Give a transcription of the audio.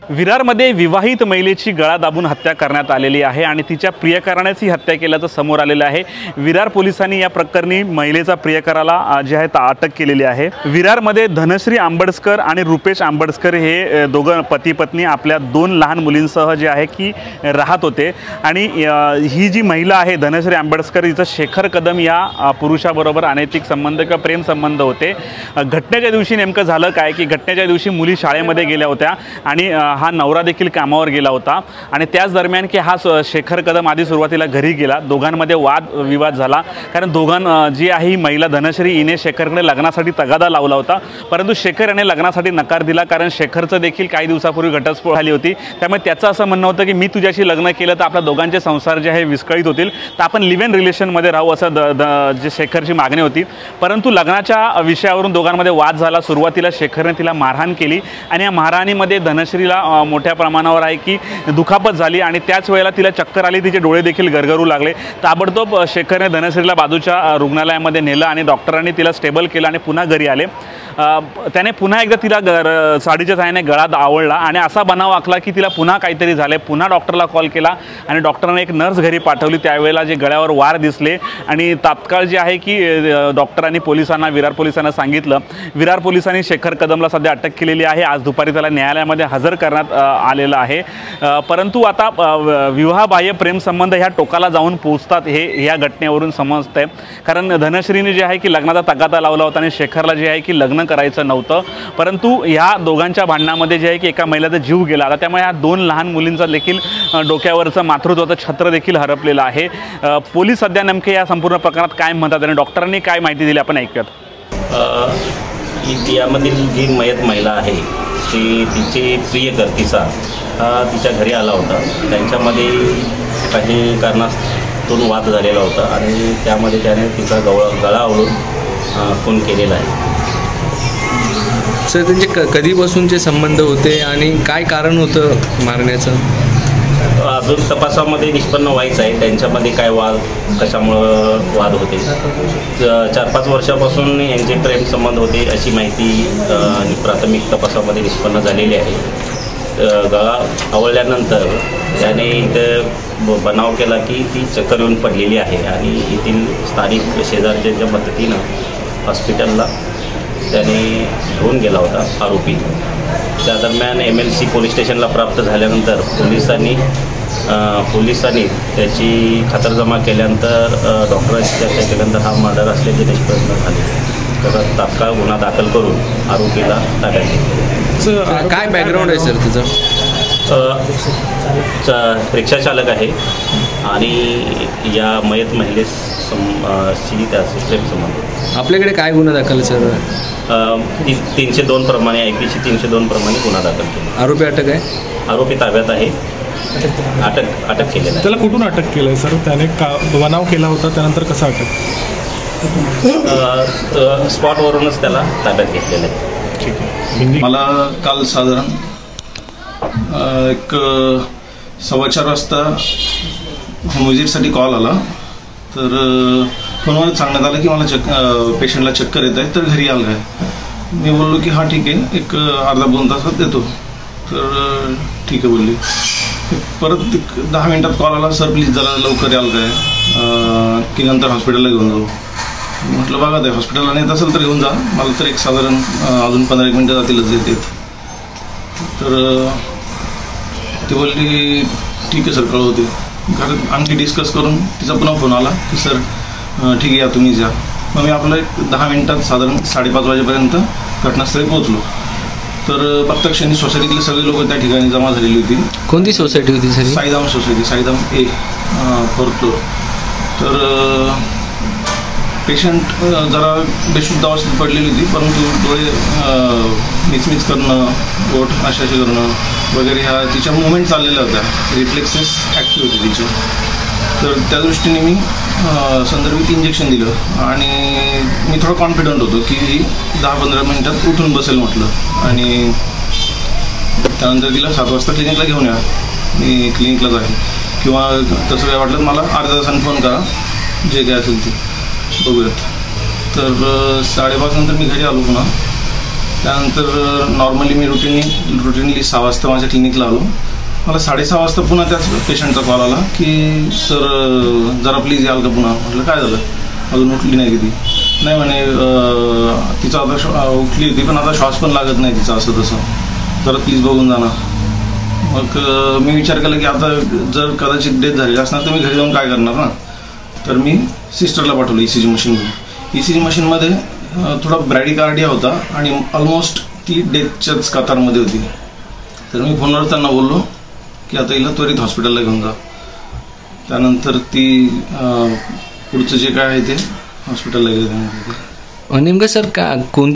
विरारमध्ये विवाहित महिलेची गळा दाबून हत्या करण्यात आलेली आहे आणि तिच्या प्रियकरानेच ही हत्या केल्याचं समोर आलेलं आहे। विरार पोलिसांनी या प्रकरणी महिलेचा प्रियकराला जे आहे अटक केलेली आहे। विरारमध्ये धनश्री आंबडकर आणि रुपेश आंबडकर हे दोघं पती पत्नी आपल्या 2 लहान मुलींसह जे आहे की राहत होते आणि ही जी महिला आहे धनश्री आंबडकर हिचं शेखर कदम या पुरुषाबरोबर अनैतिक संबंध किंवा प्रेम संबंध होते। घटनेच्या दिवशी नेमकं झालं काय की घटनेच्या दिवशी मुली शाळेमध्ये गेल्या होत्या आणि हा नवरा देखील कामावर गेला होता आणि त्याच दरम्यान की हा शेखर कदम आधी सुरुवातीला घरी गेला। दोघांमध्ये वाद विवाद झाला कारण जी आहे ही महिला धनश्री हिने शेखरकडे लग्नासाठी तगादा लावला होता, परंतु शेखर याने लग्नासाठी नकार दिला कारण शेखरचं देखील काही दिवसापूर्वी घटस्फोट झाली होती। त्यामुळे त्याचं असं म्हणणं होतं की मी तुझ्याशी लग्न केलं तर आपल्या दोघांचे संसार जे आहे विस्कळीत होतील, तर आपण लिव्ह इन रिलेशनमध्ये राहू असं जे शेखरची मागणी होती। परंतु लग्नाच्या विषयावरून दोघांमध्ये वाद झाला। सुरुवातीला शेखरने तिला मारहाण केली आणि या मारहाणीमध्ये धनश्रीला मोठ्या प्रमाणावर आहे की दुखापत झाली आणि त्याच वेळेला तिला चक्कर आली, तिचे डोळे देखील गरगरू लागले। ताबडतोब शेखरने धनश्रीला बाजूच्या रुग्णालयामध्ये नेलं आणि डॉक्टरांनी तिला स्टेबल केलं आणि पुन्हा घरी आले। त्याने पुन्हा एकदा तिला साडीच्या सहाय्याने गळा आवळला आणि असा बनाव आखला की तिला पुन्हा काहीतरी झाले। पुन्हा डॉक्टरला कॉल केला आणि डॉक्टरांनी एक नर्स घरी पाठवली। त्यावेळेला जे गळ्यावर वार दिसले आणि तात्काळ जे आहे की डॉक्टरांनी विरार पोलिसांना सांगितलं। विरार पोलिसांनी शेखर कदमला सध्या अटक केलेली आहे। आज दुपारी त्याला न्यायालयामध्ये हजर करण्यात आलेलं आहे। परंतु आता विवाहबाह्य प्रेमसंबंध ह्या टोकाला जाऊन पोहोचतात हे या घटनेवरून समजतंय, कारण धनश्रीने जे आहे की लग्नाचा तगादा लावला होता आणि शेखरला जे आहे की लग्न करायचं नव्हतं, परंतु ह्या दोघांच्या भांडणामध्ये जे आहे की एका महिलेचा जीव गेला। आता त्यामुळे ह्या 2 लहान मुलींचा देखील डोक्यावरचं मातृत्वाचं छत्र देखील हरपलेलं आहे। पोलीस सध्या नेमके या संपूर्ण प्रकरणात काय म्हणतात आणि डॉक्टरांनी काय माहिती दिली आपण ऐकूयात। यामधील जी मयत महिला आहे ती तिचे प्रियकर्तीचा तिच्या घरी आला होता। त्यांच्यामध्ये काही कारणास्तून वाद झालेला होता आणि त्यामध्ये त्याने तिचा गळा आवळून खून केलेला आहे। सर, त्यांचे कधीपासूनचे संबंध होते आणि काय कारण होतं मारण्याचं अजून तपासामध्ये निष्पन्न व्हायचं आहे। त्यांच्यामध्ये काय वाद कशामुळं वाद होते, 4-5 वर्षापासून यांचे प्रेम संबंध होते अशी माहिती प्राथमिक तपासामध्ये निष्पन्न झालेली आहे। गळा आवळल्यानंतर त्याने इथं बनाव केला की ती चक्कर येऊन पडलेली आहे आणि येथील स्थानिक शेजारच्या मदतीनं हॉस्पिटलला त्याने घेऊन गेला होता आरोपी। त्या दरम्यान MLC पोलीस स्टेशनला प्राप्त झाल्यानंतर पोलिसांनी त्याची खातरजमा केल्यानंतर डॉक्टरांची चर्चा केल्यानंतर हा मर्डर असल्याचे निष्पन्न झाले, तर तात्काळ गुन्हा दाखल करून आरोपीला ताब्यात घेतले। काय बॅकग्राऊंड आहे सर तिचं? रिक्षा चालक आहे आणि या मयत महिलेशी त्याचे प्रेम संबंध। आपल्याकडे काय गुन्हा दाखल सर? 302 प्रमाणे IPC 302 प्रमाणे गुन्हा दाखल केला। आरोपी अटक आहे? आरोपी ताब्यात आहे, अटक केलेला आहे। त्याला कुठून अटक केलं सर? त्याने बनाव केला होता, त्यानंतर कसं अटक? स्पॉटवरूनच त्याला ताब्यात घेतलेलं आहे। ठीक आहे। मला काल साधारण 4:15 वाजता व्हिजिटसाठी कॉल आला, तर फोनवर सांगण्यात आलं की मला पेशंटला चक्कर येत आहे, तर घरी आलं आहे। मी बोललो की हां ठीक आहे, एक अर्धा-2 तासात देतो। तर ठीक आहे बोलली। परत 10 मिनिटात कॉल आला, सर प्लीज जरा लवकर याल काय की नंतर हॉस्पिटलला घेऊन जाऊ। म्हटलं बघा ते हॉस्पिटलला नेत असेल तर घेऊन जा, मला तर एक साधारण अजून 15-1 मिनटं जातीलच येत। तर ती बोलली ठीक आहे सर कळवते। कारण आणखी डिस्कस करून तिचा पुन्हा फोन आला की सर ठीक आहे या तुम्हीच या। मग मी आपलं एक 10 मिनिटात साधारण 5:30 वाजेपर्यंत घटनास्थळी पोहोचलो। तर बघता क्षणी सोसायटीतले सगळे लोक त्या ठिकाणी जमा झालेली होती। कोणती सोसायटी होती sir? Saidham society, Saidham A 4th floor. तर पेशंट जरा बेशुद्ध अवस्थेत पडलेली होती, परंतु डोळे मिचमिच करणं, ओठ अशा करणं वगैरे ह्या तिच्या मुवमेंट चाललेल्या होत्या, रिफ्लेक्सेस ॲक्टिव्ह होते तिचे। तर त्या दृष्टीने मी संदर्भित इंजेक्शन दिलं आणि मी थोडं कॉन्फिडंट होतो की 10-15 मिनिटात उठून बसेल म्हटलं। आणि त्यानंतर तिला 7 वाजता क्लिनिकला घेऊन या, मी क्लिनिकलाच आहे, किंवा तसं काय वाटलं मला अर्ध्या तासाने फोन करा, जे काय असेल ते बघूयात। तर 5:30 नंतर मी घरी आलो पुन्हा। त्यानंतर नॉर्मली मी रुटीनली 6 वाजता माझ्या क्लिनिकला आलो. मला 6:30 वाजता पुन्हा त्याच पेशंटचा कॉल आला की सर जरा प्लीज याल का पुन्हा. म्हटलं काय झालं, अजून उठली नाही ती. नाही म्हणे तिचा आता उठली होती पण आता श्वास पण लागत नाही तिचा, असं तसं, जरा प्लीज बघून जाणार. मग मी विचार केला की आता जर कदाचित डेथ झालेली असणार तर मी घरी जाऊन काय करणार ना. तर मी सिस्टरला पाठवलं ECG मशीन घेऊन. ECG मशीनमध्ये थोडा ब्रॅडिकार्डिया होता आणि ऑलमोस्ट ती डेथच्याच कतारमध्ये होती. तर मी फोनवर त्यांना बोललो की आता हिला त्वरित हॉस्पिटलला घेऊन जा. त्यानंतर ती पुढचं जे काय आहे ते हॉस्पिटलला गेले. नेमकं सर कोण